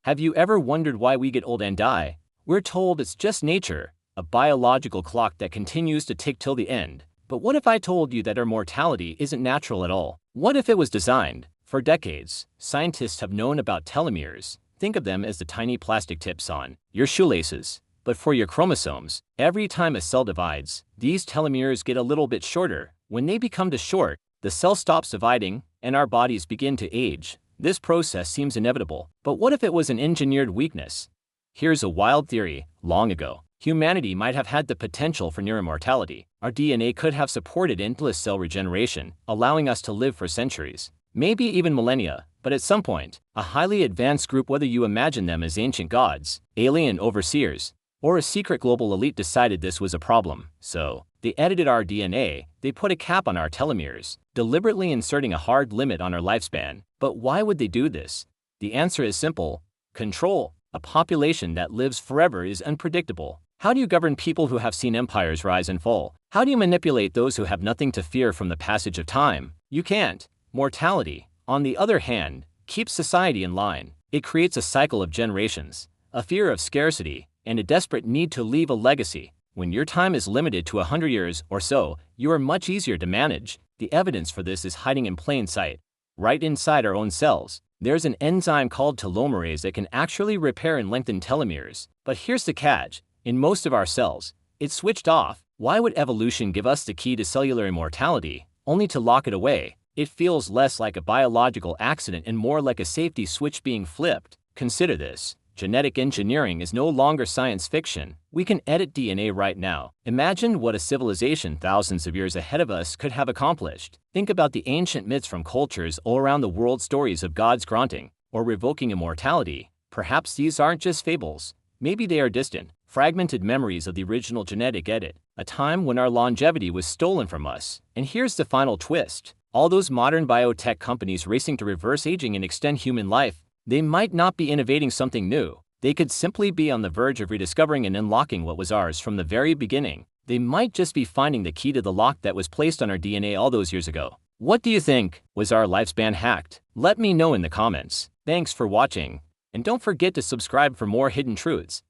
Have you ever wondered why we get old and die? We're told it's just nature, a biological clock that continues to tick till the end. But what if I told you that our mortality isn't natural at all? What if it was designed? For decades, scientists have known about telomeres. Think of them as the tiny plastic tips on your shoelaces. But for your chromosomes, every time a cell divides, these telomeres get a little bit shorter. When they become too short, the cell stops dividing, and our bodies begin to age. This process seems inevitable, but what if it was an engineered weakness? Here's a wild theory. Long ago, humanity might have had the potential for near immortality. Our DNA could have supported endless cell regeneration, allowing us to live for centuries, maybe even millennia. But at some point, a highly advanced group, whether you imagine them as ancient gods, alien overseers, or a secret global elite, decided this was a problem. So, they edited our DNA, they put a cap on our telomeres, deliberately inserting a hard limit on our lifespan. But why would they do this? The answer is simple: control. A population that lives forever is unpredictable. How do you govern people who have seen empires rise and fall? How do you manipulate those who have nothing to fear from the passage of time? You can't. Mortality, on the other hand, keeps society in line. It creates a cycle of generations, a fear of scarcity, and a desperate need to leave a legacy. When your time is limited to 100 years or so, you are much easier to manage. The evidence for this is hiding in plain sight. Right inside our own cells, there's an enzyme called telomerase that can actually repair and lengthen telomeres. But here's the catch: in most of our cells, it's switched off. Why would evolution give us the key to cellular immortality, only to lock it away? It feels less like a biological accident and more like a safety switch being flipped. Consider this: genetic engineering is no longer science fiction. We can edit DNA right now. Imagine what a civilization thousands of years ahead of us could have accomplished. Think about the ancient myths from cultures all around the world, stories of gods granting or revoking immortality. Perhaps these aren't just fables. Maybe they are distant, fragmented memories of the original genetic edit, a time when our longevity was stolen from us. And here's the final twist: all those modern biotech companies racing to reverse aging and extend human life, they might not be innovating something new. They could simply be on the verge of rediscovering and unlocking what was ours from the very beginning. They might just be finding the key to the lock that was placed on our DNA all those years ago. What do you think? Was our lifespan hacked? Let me know in the comments. Thanks for watching, and don't forget to subscribe for more hidden truths.